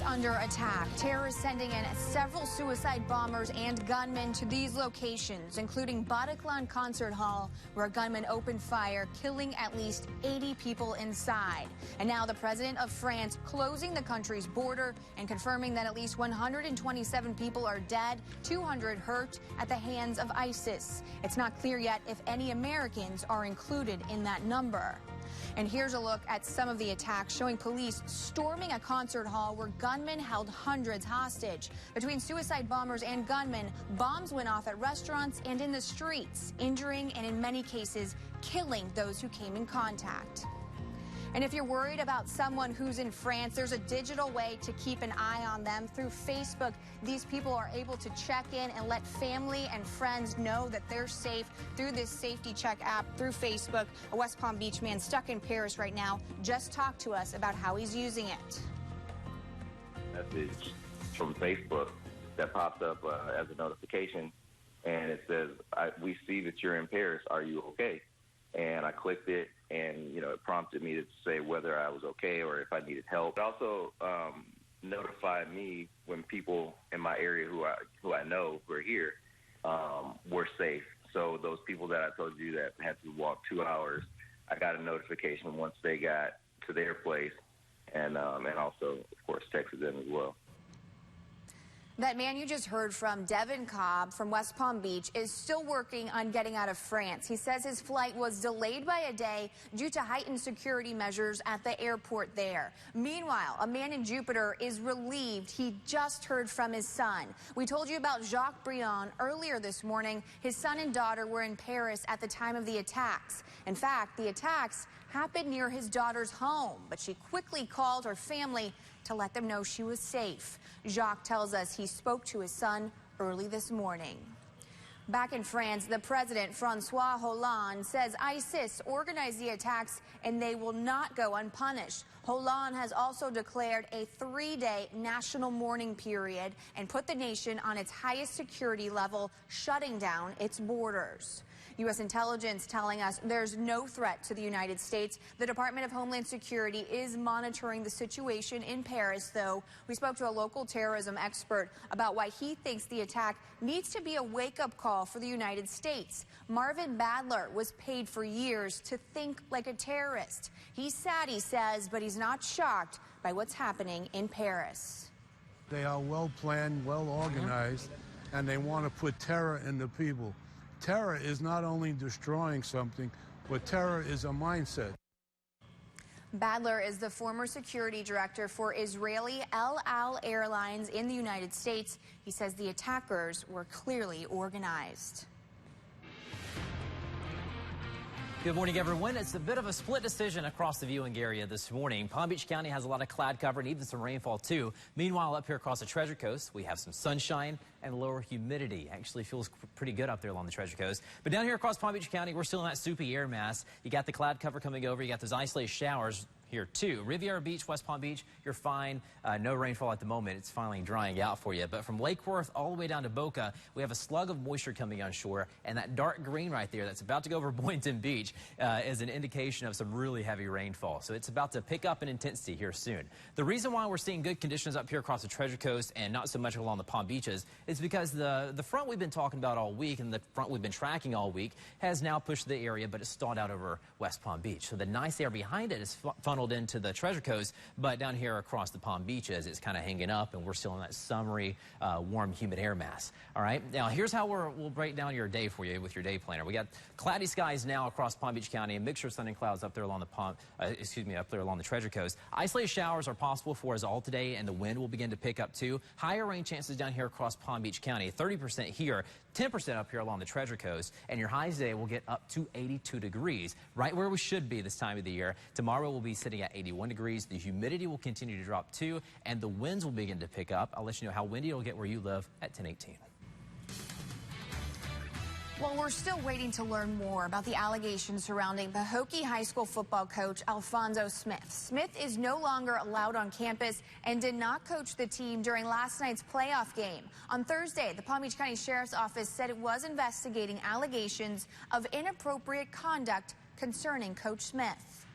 under attack. Terrorists sending in several suicide bombers and gunmen to these locations, including Bataclan Concert Hall, where a gunman opened fire, killing at least 80 people inside. And now the president of France closing the country's border and confirming that at least 127 people are dead, 200 hurt at the hands of ISIS. It's not clear yet if any Americans are included in that number. And here's a look at some of the attacks, showing police storming a concert hall where gunmen held hundreds hostage. Between suicide bombers and gunmen, bombs went off at restaurants and in the streets, injuring and in many cases killing those who came in contact. And if you're worried about someone who's in France, there's a digital way to keep an eye on them. Through Facebook, these people are able to check in and let family and friends know that they're safe through this safety check app through Facebook. A West Palm Beach man stuck in Paris right now just talked to us about how he's using it. Message from Facebook that pops up as a notification, and it says, we see that you're in Paris. Are you okay? And I clicked it, and, it prompted me to say whether I was okay or if I needed help. It also notified me when people in my area who I know who are here were safe. So those people that I told you that had to walk 2 hours, I got a notification once they got to their place, and also, of course, texted them as well. That man you just heard from, Devin Cobb from West Palm Beach, is still working on getting out of France. He says his flight was delayed by a day due to heightened security measures at the airport there. Meanwhile, a man in Jupiter is relieved he just heard from his son. We told you about Jacques Briand earlier this morning. His son and daughter were in Paris at the time of the attacks. In fact, the attacks happened near his daughter's home, but she quickly called her family to let them know she was safe. Jacques tells us he spoke to his son early this morning. Back in France, the president, Francois Hollande, says ISIS organized the attacks and they will not go unpunished. Hollande has also declared a 3-day national mourning period and put the nation on its highest security level, shutting down its borders. U.S. intelligence telling us there's no threat to the United States. The Department of Homeland Security is monitoring the situation in Paris, though. We spoke to a local terrorism expert about why he thinks the attack needs to be a wake-up call for the United States. Marvin Badler was paid for years to think like a terrorist. He's sad, he says, but he's not shocked by what's happening in Paris. They are well planned, well organized, and they want to put terror in the people. Terror is not only destroying something, but terror is a mindset. Badler is the former security director for Israeli El Al Airlines in the United States. He says the attackers were clearly organized. Good morning, everyone. It's a bit of a split decision across the viewing area this morning. Palm Beach County has a lot of cloud cover and even some rainfall, too. Meanwhile, up here across the Treasure Coast, we have some sunshine and lower humidity. Actually feels pretty good up there along the Treasure Coast. But down here across Palm Beach County, we're still in that soupy air mass. You got the cloud cover coming over. You got those isolated showers here too. Riviera Beach, West Palm Beach, you're fine. No rainfall at the moment. It's finally drying out for you. But from Lake Worth all the way down to Boca, we have a slug of moisture coming on shore. And that dark green right there that's about to go over Boynton Beach is an indication of some really heavy rainfall. So it's about to pick up in intensity here soon. The reason why we're seeing good conditions up here across the Treasure Coast and not so much along the Palm Beaches is because the front we've been talking about all week and the front we've been tracking all week has now pushed the area, but it's stalled out over West Palm Beach. So the nice air behind it is funneled into the Treasure Coast, but down here across the Palm Beaches, it's kind of hanging up, and we're still in that summery, warm, humid air mass. All right, now here's how we'll break down your day for you with your day planner. We got cloudy skies now across Palm Beach County, a mixture of sun and clouds up there along the up there along the Treasure Coast. Isolated showers are possible for us all today, and the wind will begin to pick up too. Higher rain chances down here across Palm Beach County, 30% here, 10% up here along the Treasure Coast, and your highs today will get up to 82 degrees, right where we should be this time of the year. Tomorrow we'll be sitting at 81 degrees. The humidity will continue to drop too, and the winds will begin to pick up. I'll let you know how windy it'll get where you live at 10:18. Well, we're still waiting to learn more about the allegations surrounding Pahokee High School football coach Alfonso Smith. Smith is no longer allowed on campus and did not coach the team during last night's playoff game. On Thursday, the Palm Beach County Sheriff's Office said it was investigating allegations of inappropriate conduct concerning Coach Smith.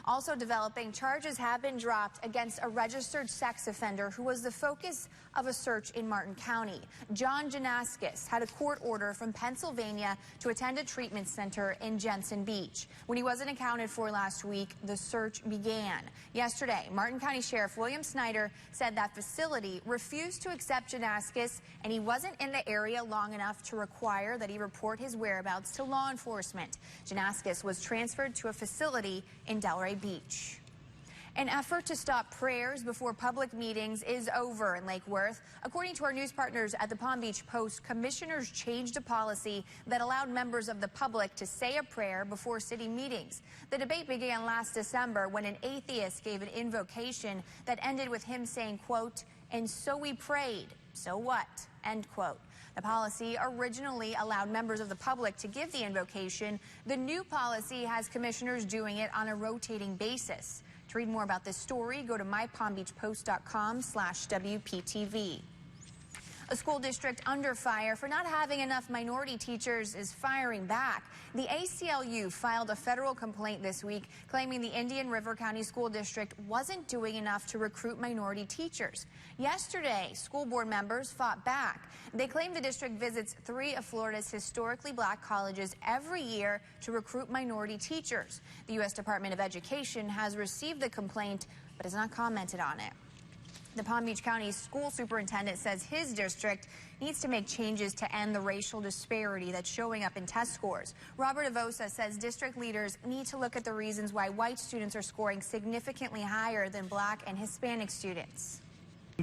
Also developing, charges have been dropped against a registered sex offender who was the focus of a search in Martin County. John Janaskis had a court order from Pennsylvania to attend a treatment center in Jensen Beach. When he wasn't accounted for last week, the search began. Yesterday, Martin County Sheriff William Snyder said that facility refused to accept Janaskis, and he wasn't in the area long enough to require that he report his whereabouts to law enforcement. Janaskis was transferred to a facility in Delray Beach. An effort to stop prayers before public meetings is over in Lake Worth. According to our news partners at the Palm Beach Post, commissioners changed a policy that allowed members of the public to say a prayer before city meetings. The debate began last December when an atheist gave an invocation that ended with him saying, quote, "And so we prayed, so what?" End quote. The policy originally allowed members of the public to give the invocation. The new policy has commissioners doing it on a rotating basis. To read more about this story, go to mypalmbeachpost.com/WPTV. A school district under fire for not having enough minority teachers is firing back. The ACLU filed a federal complaint this week claiming the Indian River County School District wasn't doing enough to recruit minority teachers. Yesterday, school board members fought back. They claim the district visits 3 of Florida's historically black colleges every year to recruit minority teachers. The U.S. Department of Education has received the complaint but has not commented on it. The Palm Beach County school superintendent says his district needs to make changes to end the racial disparity that's showing up in test scores. Robert Avosa says district leaders need to look at the reasons why white students are scoring significantly higher than black and Hispanic students.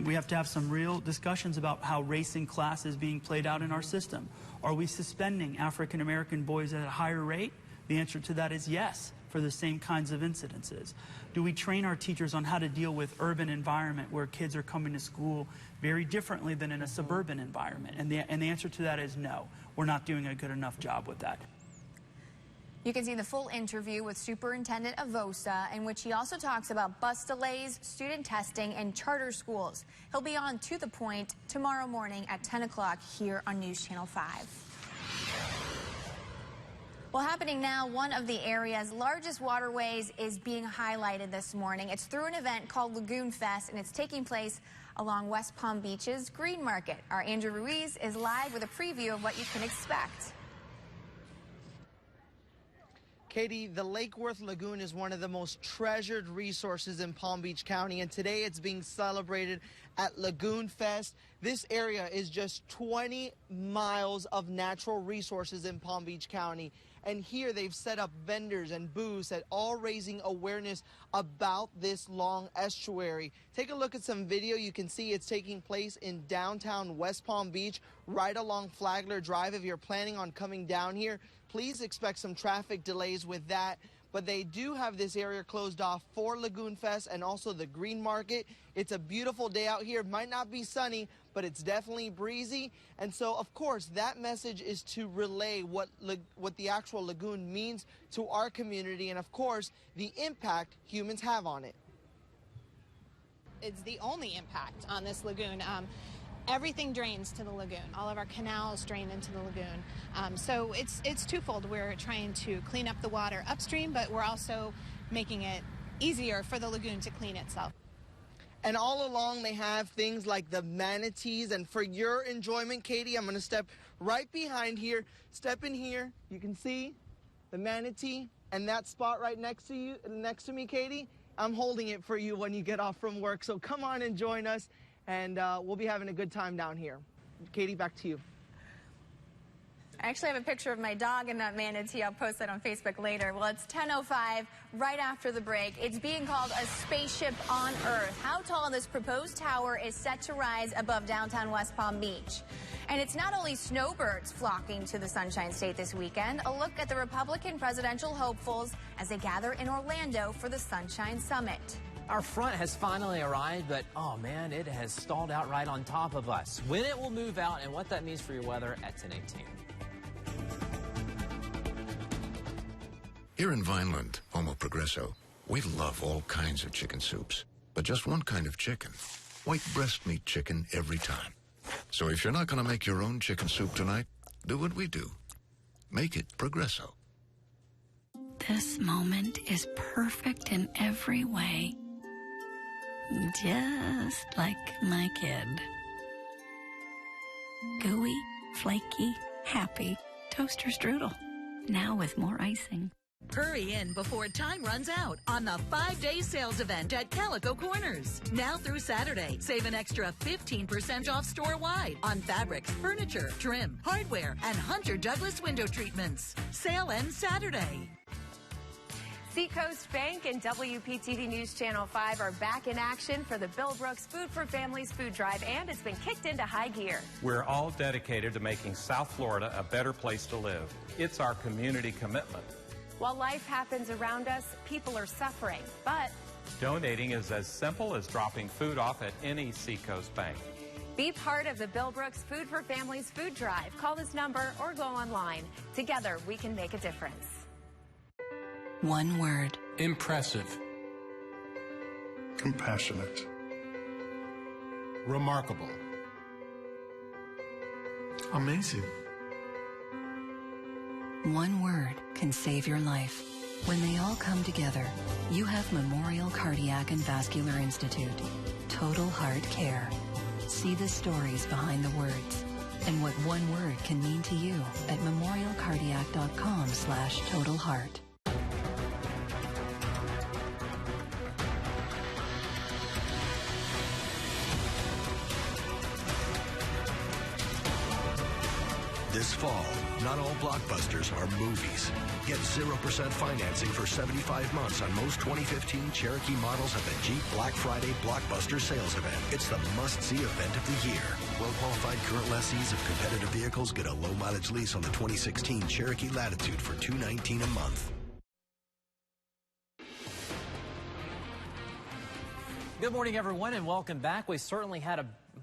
We have to have some real discussions about how race in class is being played out in our system. Are we suspending African American boys at a higher rate? The answer to that is yes, for the same kinds of incidences. Do we train our teachers on how to deal with urban environment where kids are coming to school very differently than in a suburban environment? And the answer to that is no. We're not doing a good enough job with that. You can see the full interview with Superintendent Avosa, in which he also talks about bus delays, student testing, and charter schools. He'll be on To the Point tomorrow morning at 10 o'clock here on News Channel 5. Well, happening now, one of the area's largest waterways is being highlighted this morning. It's through an event called Lagoon Fest, and it's taking place along West Palm Beach's Green Market. Our Andrew Ruiz is live with a preview of what you can expect. Katie, the Lake Worth Lagoon is one of the most treasured resources in Palm Beach County, and today it's being celebrated at Lagoon Fest. This area is just 20 miles of natural resources in Palm Beach County. And here they've set up vendors and booths at all raising awareness about this long estuary. Take a look at some video. You can see it's taking place in downtown West Palm Beach, right along Flagler Drive. If you're planning on coming down here, please expect some traffic delays with that. But they do have this area closed off for Lagoon Fest and also the Green Market. It's a beautiful day out here. It might not be sunny, but it's definitely breezy. And so, of course, that message is to relay what the actual lagoon means to our community and, of course, the impact humans have on it. It's the only impact on this lagoon. Everything drains to the lagoon. All of our canals drain into the lagoon. So it's twofold. We're trying to clean up the water upstream, but we're also making it easier for the lagoon to clean itself. And all along they have things like the manatees. And for your enjoyment, Katie, I'm going to step right behind here. Step in here. You can see the manatee and that spot right next to me, Katie. I'm holding it for you when you get off from work. So come on and join us. And we'll be having a good time down here. Katie, back to you. I actually have a picture of my dog and that manatee. I'll post that on Facebook later. Well, it's 10:05, right after the break. It's being called a spaceship on Earth. How tall this proposed tower is set to rise above downtown West Palm Beach. And it's not only snowbirds flocking to the Sunshine State this weekend. A look at the Republican presidential hopefuls as they gather in Orlando for the Sunshine Summit. Our front has finally arrived, but oh man, it has stalled out right on top of us. When it will move out and what that means for your weather at 10:18. Here in Vineland, home of Progresso, we love all kinds of chicken soups, but just one kind of chicken. White breast meat chicken every time. So if you're not going to make your own chicken soup tonight, do what we do. Make it Progresso. This moment is perfect in every way. Just like my kid. Gooey, flaky, happy. Toaster strudel. Now with more icing. Hurry in before time runs out on the 5-day sales event at Calico Corners. Now through Saturday, save an extra 15% off store-wide on fabrics, furniture, trim, hardware, and Hunter Douglas window treatments. Sale ends Saturday. Seacoast Bank and WPTV News Channel 5 are back in action for the Bill Brooks Food for Families food drive, and it's been kicked into high gear. We're all dedicated to making South Florida a better place to live. It's our community commitment. While life happens around us, people are suffering, but donating is as simple as dropping food off at any Seacoast bank. Be part of the Bill Brooks Food for Families food drive. Call this number or go online. Together, we can make a difference. One word. Impressive. Compassionate. Remarkable. Amazing. One word can save your life. When they all come together, you have Memorial Cardiac and Vascular Institute. Total Heart Care. See the stories behind the words and what one word can mean to you at memorialcardiac.com/totalheart. This fall, not all blockbusters are movies. Get 0% financing for 75 months on most 2015 Cherokee models at the Jeep Black Friday Blockbuster Sales Event. It's the must-see event of the year. Well-qualified current lessees of competitive vehicles get a low-mileage lease on the 2016 Cherokee Latitude for $219 a month. Good morning, everyone, and welcome back.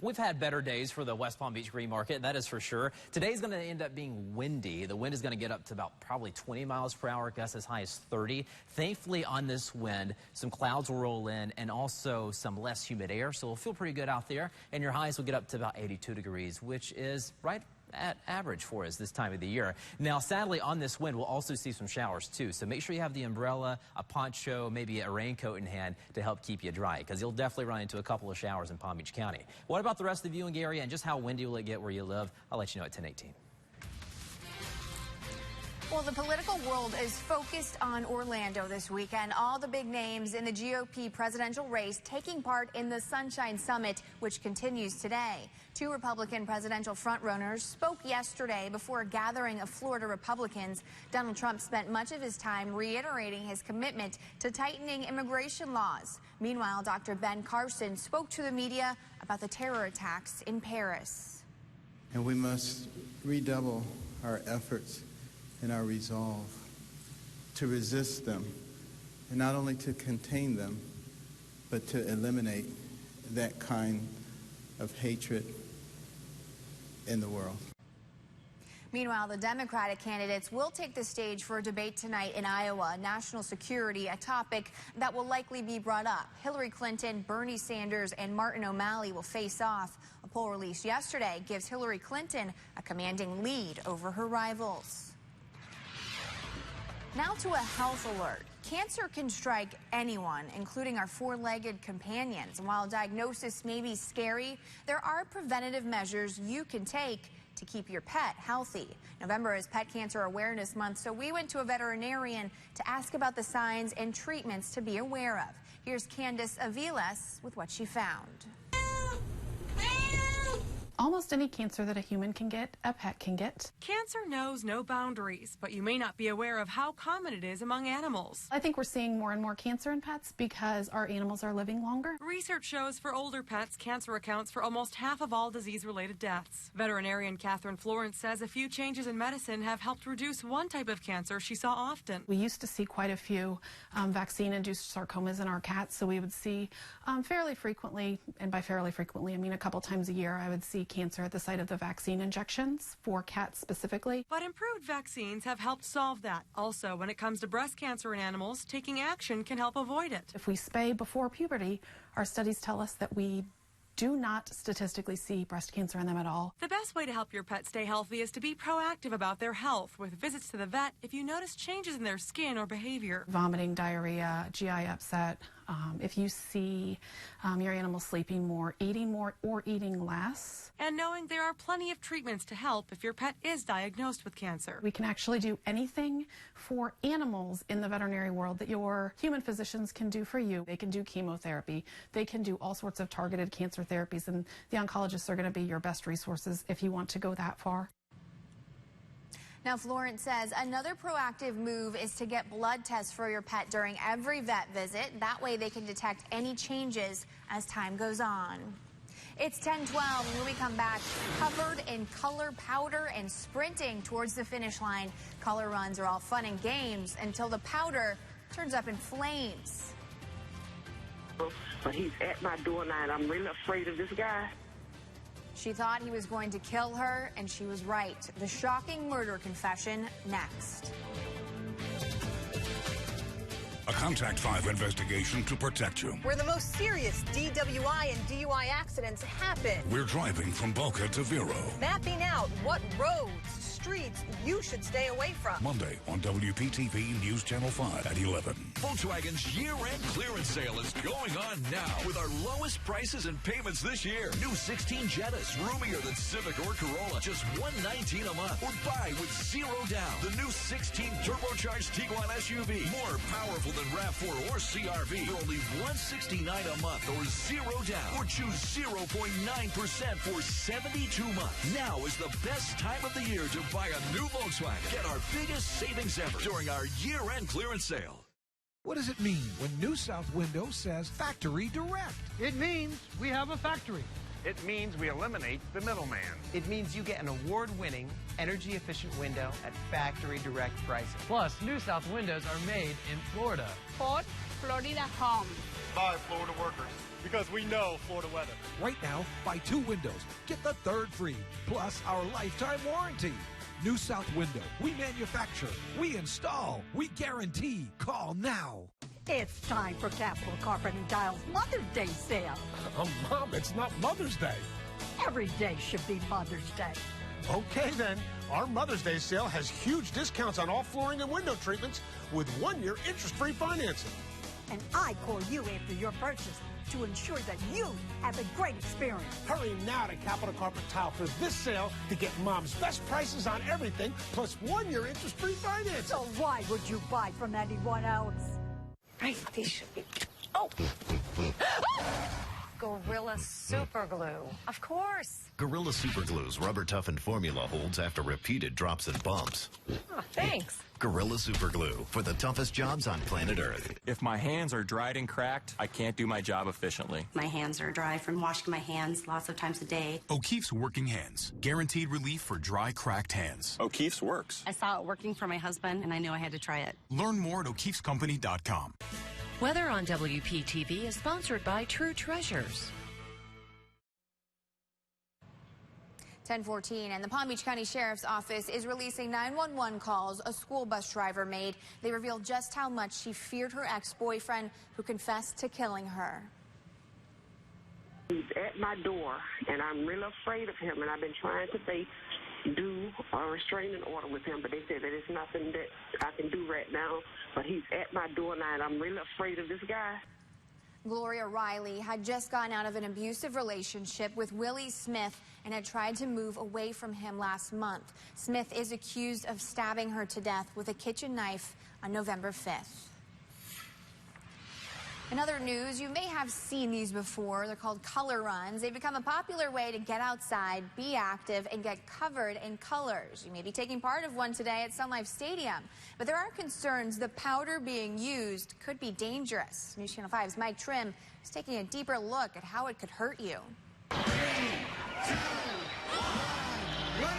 We've had better days for the West Palm Beach Green Market, that is for sure. Today's going to end up being windy. The wind is going to get up to about probably 20 miles per hour, gusts as high as 30. Thankfully, on this wind, some clouds will roll in and also some less humid air, so it'll feel pretty good out there. And your highs will get up to about 82 degrees, which is right at average for us this time of the year. Now, sadly, on this wind, we'll also see some showers too. So make sure you have the umbrella, a poncho, maybe a raincoat in hand to help keep you dry, because you'll definitely run into a couple of showers in Palm Beach County. What about the rest of the viewing area and just how windy will it get where you live? I'll let you know at 10:18. Well, the political world is focused on Orlando this weekend. All the big names in the GOP presidential race taking part in the Sunshine Summit, which continues today. 2 Republican presidential frontrunners spoke yesterday before a gathering of Florida Republicans. Donald Trump spent much of his time reiterating his commitment to tightening immigration laws. Meanwhile, Dr. Ben Carson spoke to the media about the terror attacks in Paris. And we must redouble our efforts and our resolve to resist them, and not only to contain them, but to eliminate that kind of hatred in the world. Meanwhile, the Democratic candidates will take the stage for a debate tonight in Iowa. National security, a topic that will likely be brought up. Hillary Clinton, Bernie Sanders, and Martin O'Malley will face off. A poll released yesterday gives Hillary Clinton a commanding lead over her rivals. Now to a health alert. Cancer can strike anyone, including our 4-legged companions. And while diagnosis may be scary, there are preventative measures you can take to keep your pet healthy. November is Pet Cancer Awareness Month, so we went to a veterinarian to ask about the signs and treatments to be aware of. Here's Candace Aviles with what she found. Almost any cancer that a human can get, a pet can get. Cancer knows no boundaries, but you may not be aware of how common it is among animals. I think we're seeing more and more cancer in pets because our animals are living longer. Research shows for older pets, cancer accounts for almost half of all disease-related deaths. Veterinarian Catherine Florence says a few changes in medicine have helped reduce one type of cancer she saw often. We used to see quite a few vaccine-induced sarcomas in our cats, so we would see fairly frequently, and by fairly frequently, I mean a couple times a year, I would see cancer at the site of the vaccine injections for cats specifically. But improved vaccines have helped solve that. Also, when it comes to breast cancer in animals, taking action can help avoid it. If we spay before puberty, our studies tell us that we do not statistically see breast cancer in them at all. The best way to help your pet stay healthy is to be proactive about their health with visits to the vet if you notice changes in their skin or behavior. Vomiting, diarrhea, GI upset. If you see your animal sleeping more, or eating less. And knowing there are plenty of treatments to help if your pet is diagnosed with cancer. We can actually do anything for animals in the veterinary world that your human physicians can do for you. They can do chemotherapy. They can do all sorts of targeted cancer therapies, and the oncologists are going to be your best resources if you want to go that far. Now, Florence says another proactive move is to get blood tests for your pet during every vet visit. That way they can detect any changes as time goes on. It's 10:12, and when we come back, covered in color powder and sprinting towards the finish line. Color runs are all fun and games until the powder turns up in flames. But he's at my door now, and I'm really afraid of this guy. She thought he was going to kill her, and she was right. The shocking murder confession next. A Contact 5 investigation to protect you. Where the most serious DWI and DUI accidents happen. We're driving from Boca to Vero. Mapping out what roads, streets you should stay away from. Monday on WPTV News Channel 5 at 11. Volkswagen's year-end clearance sale is going on now with our lowest prices and payments this year. New 16 Jettas, roomier than Civic or Corolla, just $119 a month. Or buy with zero down. The new 16 turbocharged Tiguan SUV, more powerful than RAV4 or CRV for only $169 a month or zero down. Or choose 0.9% for 72 months. Now is the best time of the year to buy a new Volkswagen. Get our biggest savings ever during our year-end clearance sale. What does it mean when New South Window says Factory Direct? It means we have a factory. It means we eliminate the middleman. It means you get an award-winning, energy-efficient window at factory direct prices. Plus, New South windows are made in Florida. Ford Florida Home. Buy Florida workers, because we know Florida weather. Right now, buy 2 windows, get the 3rd free, plus our lifetime warranty. New South Window. We manufacture, we install, we guarantee. Call now. It's time for Capital Carpet and Tile's Mother's Day sale. Mom, it's not Mother's Day. Every day should be Mother's Day. Okay, then. Our Mother's Day sale has huge discounts on all flooring and window treatments with 1-year interest-free financing. And I call you after your purchase to ensure that you have a great experience. Hurry now to Capital Carpet Tile for this sale to get Mom's best prices on everything, plus 1-year interest-free financing. So why would you buy from anyone else? Right, these should be... Oh! Gorilla Super Glue. Of course. Gorilla Super Glue's rubber-toughened formula holds after repeated drops and bumps. Oh, thanks. Gorilla Super Glue for the toughest jobs on planet Earth. If my hands are dried and cracked, I can't do my job efficiently. My hands are dry from washing my hands lots of times a day. O'Keefe's Working Hands. Guaranteed relief for dry, cracked hands. O'Keefe's works. I saw it working for my husband, and I knew I had to try it. Learn more at o'keefescompany.com. Weather on WPTV is sponsored by True Treasures. 10:14, and the Palm Beach County Sheriff's Office is releasing 911 calls a school bus driver made. They revealed just how much she feared her ex-boyfriend, who confessed to killing her. He's at my door, and I'm really afraid of him, and I've been trying to do a restraining order with him, but they said that it's nothing that I can do right now. But he's at my door now, and I'm really afraid of this guy. Gloria Riley had just gotten out of an abusive relationship with Willie Smith and had tried to move away from him last month. Smith is accused of stabbing her to death with a kitchen knife on November 5th. In other news, you may have seen these before. They're called color runs. They've become a popular way to get outside, be active, and get covered in colors. You may be taking part of one today at Sun Life Stadium. But there are concerns the powder being used could be dangerous. News Channel 5's Mike Trim is taking a deeper look at how it could hurt you. 3, 2, 1.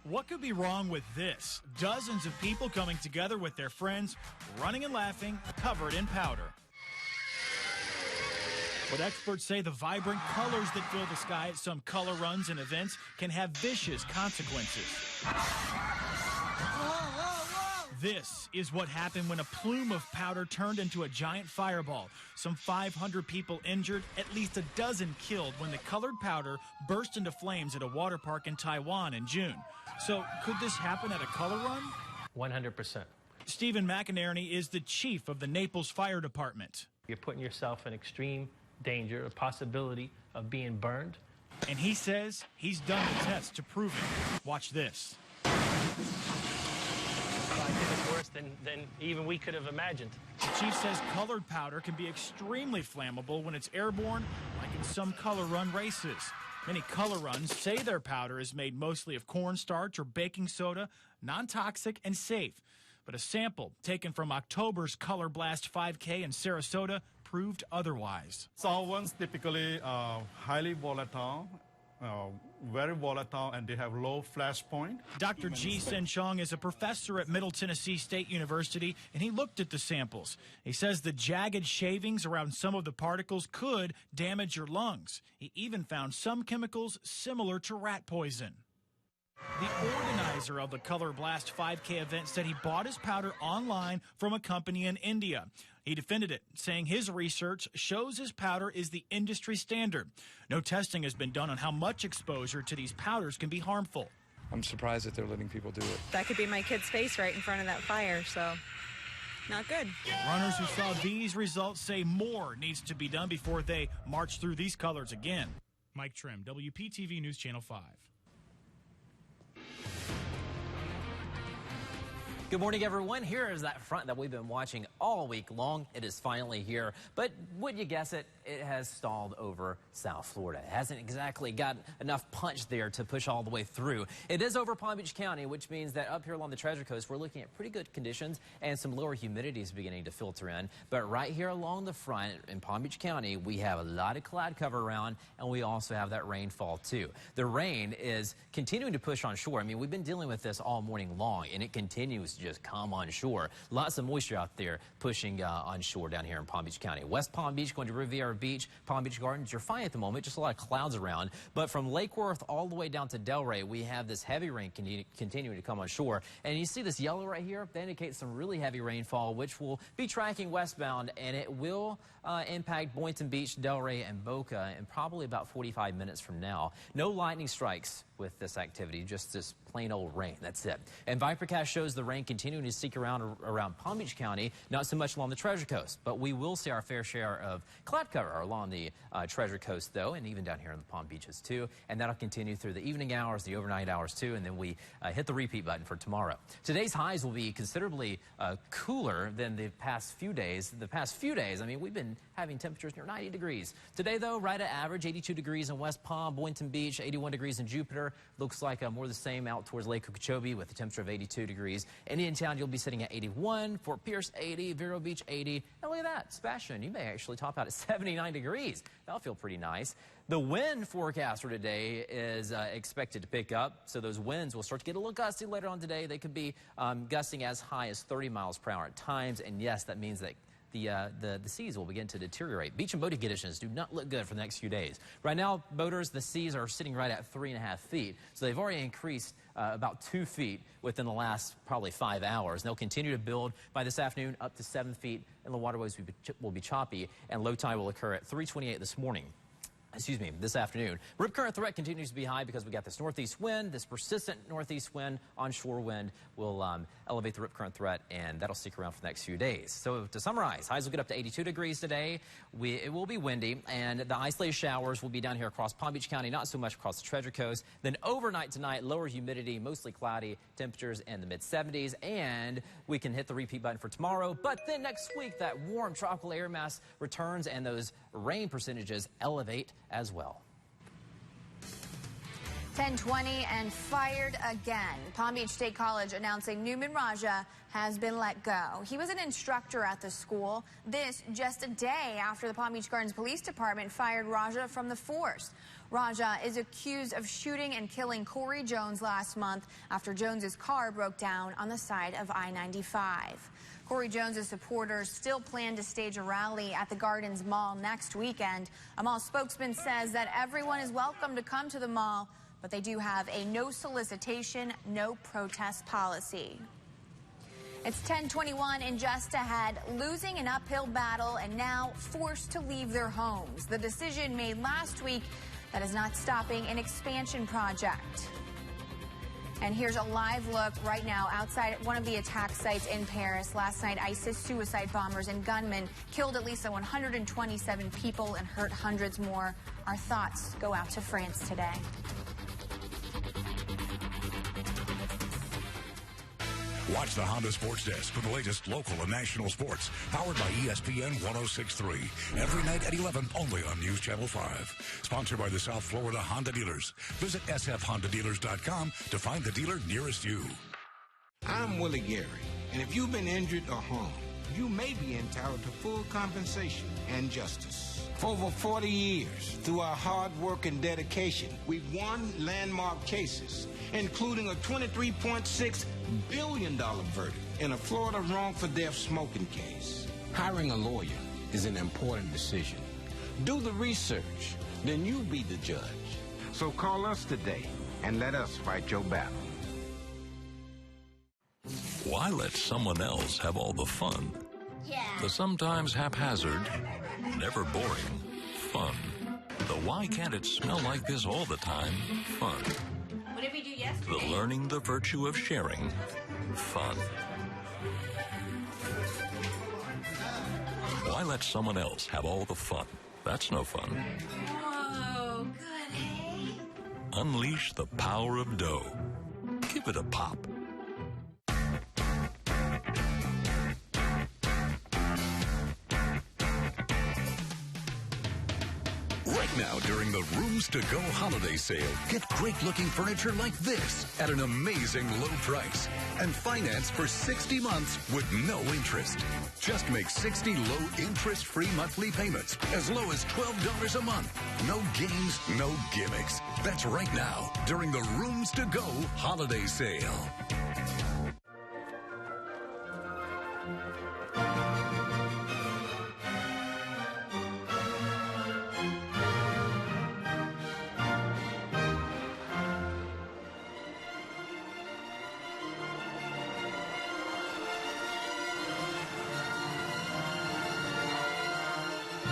What could be wrong with this? Dozens of people coming together with their friends, running and laughing, covered in powder. But experts say the vibrant colors that fill the sky at some color runs and events can have vicious consequences. This is what happened when a plume of powder turned into a giant fireball. Some 500 people injured, at least a dozen killed when the colored powder burst into flames at a water park in Taiwan in June. So could this happen at a color run? 100%. Stephen McInerney is the chief of the Naples Fire Department. You're putting yourself in extreme danger, a possibility of being burned. And he says he's done the test to prove it. Watch this. I think it's worse than even we could have imagined. The chief says colored powder can be extremely flammable when it's airborne, like in some color run races. Many color runs say their powder is made mostly of cornstarch or baking soda, non-toxic and safe. But a sample taken from October's Color Blast 5K in Sarasota proved otherwise. Solvents typically highly volatile, very volatile, and they have low flash point. Dr. Ji Sen-Chong is a professor at Middle Tennessee State University, and he looked at the samples. He says the jagged shavings around some of the particles could damage your lungs. He even found some chemicals similar to rat poison. The organizer of the Color Blast 5K event said he bought his powder online from a company in India. He defended it, saying his research shows his powder is the industry standard. No testing has been done on how much exposure to these powders can be harmful. I'm surprised that they're letting people do it. That could be my kid's face right in front of that fire, so not good. Runners who saw these results say more needs to be done before they march through these colors again. Mike Trim, WPTV News Channel 5. Good morning, everyone. Here is that front that we've been watching all week long. It is finally here, but wouldn't you guess it, it has stalled over South Florida. It hasn't exactly got enough punch there to push all the way through. It is over Palm Beach County, which means that up here along the Treasure Coast, we're looking at pretty good conditions and some lower humidity is beginning to filter in. But right here along the front in Palm Beach County, we have a lot of cloud cover around, and we also have that rainfall too. The rain is continuing to push on shore. I mean, we've been dealing with this all morning long, and it continues to just come on shore. Lots of moisture out there pushing on shore down here in Palm Beach County. West Palm Beach going to Riviera Beach, Palm Beach Gardens, you're fine at the moment, just a lot of clouds around. But from Lake Worth all the way down to Delray, we have this heavy rain continuing to come on shore. And you see this yellow right here? That indicates some really heavy rainfall, which will be tracking westbound, and it will impact Boynton Beach, Delray, and Boca in probably about 45 minutes from now. No lightning strikes with this activity, just this plain old rain. That's it. And Vipercast shows the rain continuing to seek around Palm Beach County, not so much along the Treasure Coast, but we will see our fair share of cloud cover along the Treasure Coast, though, and even down here in the Palm Beaches, too. And that'll continue through the evening hours, the overnight hours, too, and then we hit the repeat button for tomorrow. Today's highs will be considerably cooler than the past few days. The past few days, I mean, we've been having temperatures near 90 degrees. Today, though, right at average, 82 degrees in West Palm, Boynton Beach, 81 degrees in Jupiter. Looks like more the same out towards Lake Okeechobee with a temperature of 82 degrees. Indiantown, you'll be sitting at 81. Fort Pierce, 80. Vero Beach, 80. And look at that. Sebastian, you may actually top out at 79 degrees. That'll feel pretty nice. The wind forecast for today is expected to pick up, so those winds will start to get a little gusty later on today. They could be gusting as high as 30 miles per hour at times, and yes, that means that the seas will begin to deteriorate. Beach and boating conditions do not look good for the next few days. Right now, boaters, the seas are sitting right at 3.5 feet, so they've already increased about 2 feet within the last probably 5 hours. And they'll continue to build by this afternoon up to 7 feet, and the waterways will be choppy, and low tide will occur at 3:28 this morning. Excuse me, this afternoon. Rip current threat continues to be high because we got this northeast wind. This persistent northeast wind, onshore wind, will elevate the rip current threat, and that'll stick around for the next few days. So to summarize, highs will get up to 82 degrees today. It will be windy, and the isolated showers will be down here across Palm Beach County, not so much across the Treasure Coast. Then overnight tonight, lower humidity, mostly cloudy, temperatures in the mid-70s, and we can hit the repeat button for tomorrow. But then next week, that warm tropical air mass returns, and those rain percentages elevate as well. 10:20 and fired again. Palm Beach State College announcing Newman Raja has been let go. He was an instructor at the school. This just a day after the Palm Beach Gardens Police Department fired Raja from the force. Raja is accused of shooting and killing Corey Jones last month after Jones's car broke down on the side of I-95. Corey Jones's supporters still plan to stage a rally at the Gardens Mall next weekend. A mall spokesman says that everyone is welcome to come to the mall, but they do have a no solicitation, no protest policy. It's 10:21 and just ahead, losing an uphill battle and now forced to leave their homes. The decision made last week that is not stopping an expansion project. And here's a live look right now outside one of the attack sites in Paris. Last night, ISIS suicide bombers and gunmen killed at least 127 people and hurt hundreds more. Our thoughts go out to France today. Watch the Honda Sports Desk for the latest local and national sports, powered by ESPN 106.3. Every night at 11, only on News Channel 5. Sponsored by the South Florida Honda Dealers. Visit sfhondadealers.com to find the dealer nearest you. I'm Willie Gary, and if you've been injured or harmed, you may be entitled to full compensation and justice. For over 40 years, through our hard work and dedication, we've won landmark cases, including a $23.6 billion verdict in a Florida wrongful death smoking case. Hiring a lawyer is an important decision. Do the research, then you be the judge. So call us today and let us fight your battle. Why let someone else have all the fun? Yeah. The sometimes haphazard, never boring fun. The why can't it smell like this all the time fun. What did we do yesterday? The learning the virtue of sharing fun. Why let someone else have all the fun? That's no fun. Whoa, good, hey? Unleash the power of dough. Give it a pop. Right now, during the Rooms to Go holiday sale, get great-looking furniture like this at an amazing low price. And finance for 60 months with no interest. Just make 60 low interest-free monthly payments as low as $12 a month. No games, no gimmicks. That's right now, during the Rooms to Go holiday sale.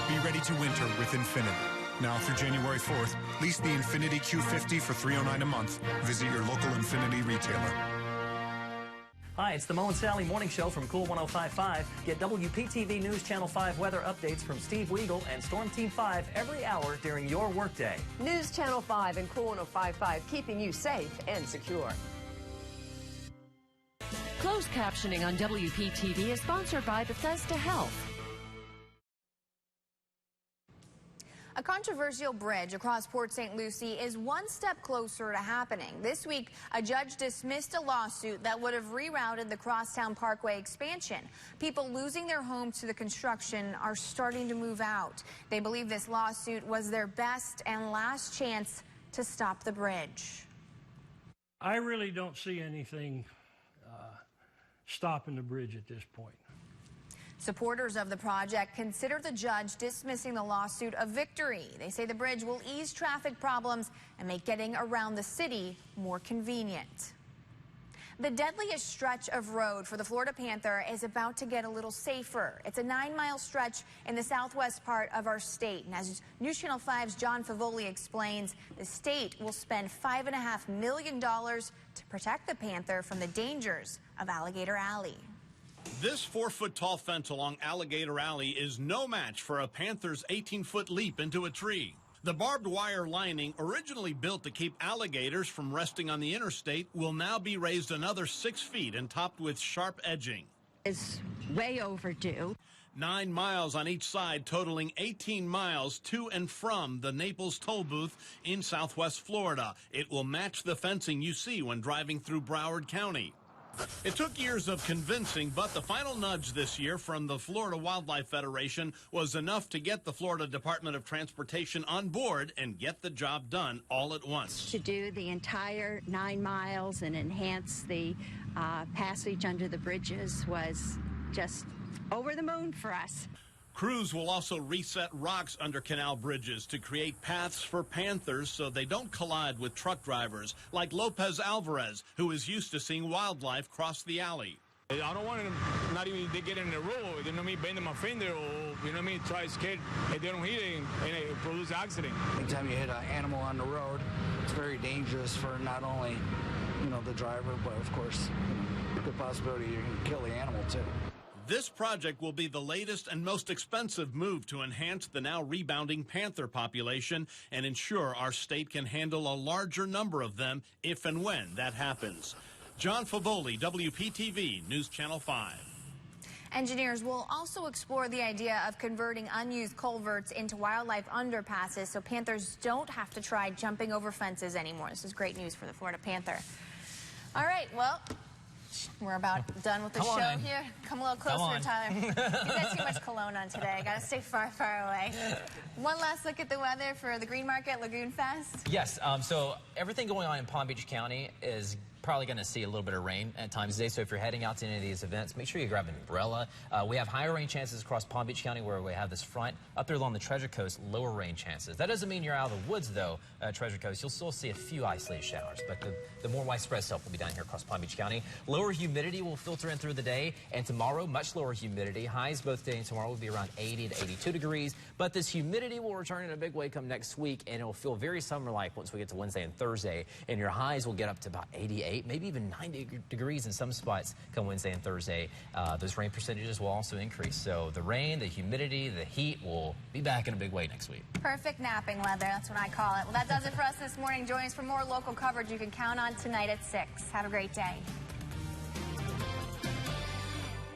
Be ready to winter with Infinity. Now through January 4th, lease the Infinity Q50 for $309 a month. Visit your local Infinity retailer. Hi, it's the Mo and Sally Morning Show from Cool 105.5. Get WPTV News Channel 5 weather updates from Steve Weagle and Storm Team 5 every hour during your workday. News Channel 5 and Cool 105.5, keeping you safe and secure. Closed captioning on WPTV is sponsored by Bethesda Health. A controversial bridge across Port St. Lucie is one step closer to happening. This week, a judge dismissed a lawsuit that would have rerouted the Crosstown Parkway expansion. People losing their homes to the construction are starting to move out. They believe this lawsuit was their best and last chance to stop the bridge. I really don't see anything stopping the bridge at this point. Supporters of the project consider the judge dismissing the lawsuit a victory. They say the bridge will ease traffic problems and make getting around the city more convenient. The deadliest stretch of road for the Florida Panther is about to get a little safer. It's a 9-mile stretch in the southwest part of our state. And as News Channel 5's John Favoli explains, the state will spend $5.5 million to protect the Panther from the dangers of Alligator Alley. This 4-foot-tall fence along Alligator Alley is no match for a panther's 18-foot leap into a tree. The barbed wire lining, originally built to keep alligators from resting on the interstate, will now be raised another 6 feet and topped with sharp edging. It's way overdue. 9 miles on each side, totaling 18 miles to and from the Naples toll booth in southwest Florida. It will match the fencing you see when driving through Broward County. It took years of convincing, but the final nudge this year from the Florida Wildlife Federation was enough to get the Florida Department of Transportation on board and get the job done all at once. To do the entire 9 miles and enhance the passage under the bridges was just over the moon for us. Crews will also reset rocks under canal bridges to create paths for panthers so they don't collide with truck drivers like Lopez Alvarez, who is used to seeing wildlife cross the alley. I don't want them not even they get in the road, you know what I mean, bending my fender or, you know what I mean, try to skate if they don't hit it and it produce accident. Anytime you hit an animal on the road, it's very dangerous for not only, you know, the driver, but of course, the possibility you can kill the animal too. This project will be the latest and most expensive move to enhance the now rebounding panther population and ensure our state can handle a larger number of them if and when that happens. John Favoli, WPTV, News Channel 5. Engineers will also explore the idea of converting unused culverts into wildlife underpasses so panthers don't have to try jumping over fences anymore. This is great news for the Florida panther. All right, well, we're about done with the show here. Come a little closer, Tyler. You've got too much cologne on today. I got to stay far, far away. One last look at the weather for the Green Market Lagoon Fest. Yes, so everything going on in Palm Beach County is probably going to see a little bit of rain at times today. So if you're heading out to any of these events, make sure you grab an umbrella. We have higher rain chances across Palm Beach County where we have this front. Up there along the Treasure Coast, lower rain chances. That doesn't mean you're out of the woods, though, Treasure Coast. You'll still see a few isolated showers, but the more widespread stuff will be down here across Palm Beach County. Lower humidity will filter in through the day, and tomorrow, much lower humidity. Highs both today and tomorrow will be around 80 to 82 degrees, but this humidity will return in a big way come next week, and it will feel very summer-like once we get to Wednesday and Thursday, and your highs will get up to about 88, maybe even 90 degrees in some spots come Wednesday and Thursday. Those rain percentages will also increase. So the rain, the humidity, the heat will be back in a big way next week. Perfect napping weather, that's what I call it. Well, that does it for us this morning. Join us for more local coverage you can count on tonight at 6. Have a great day.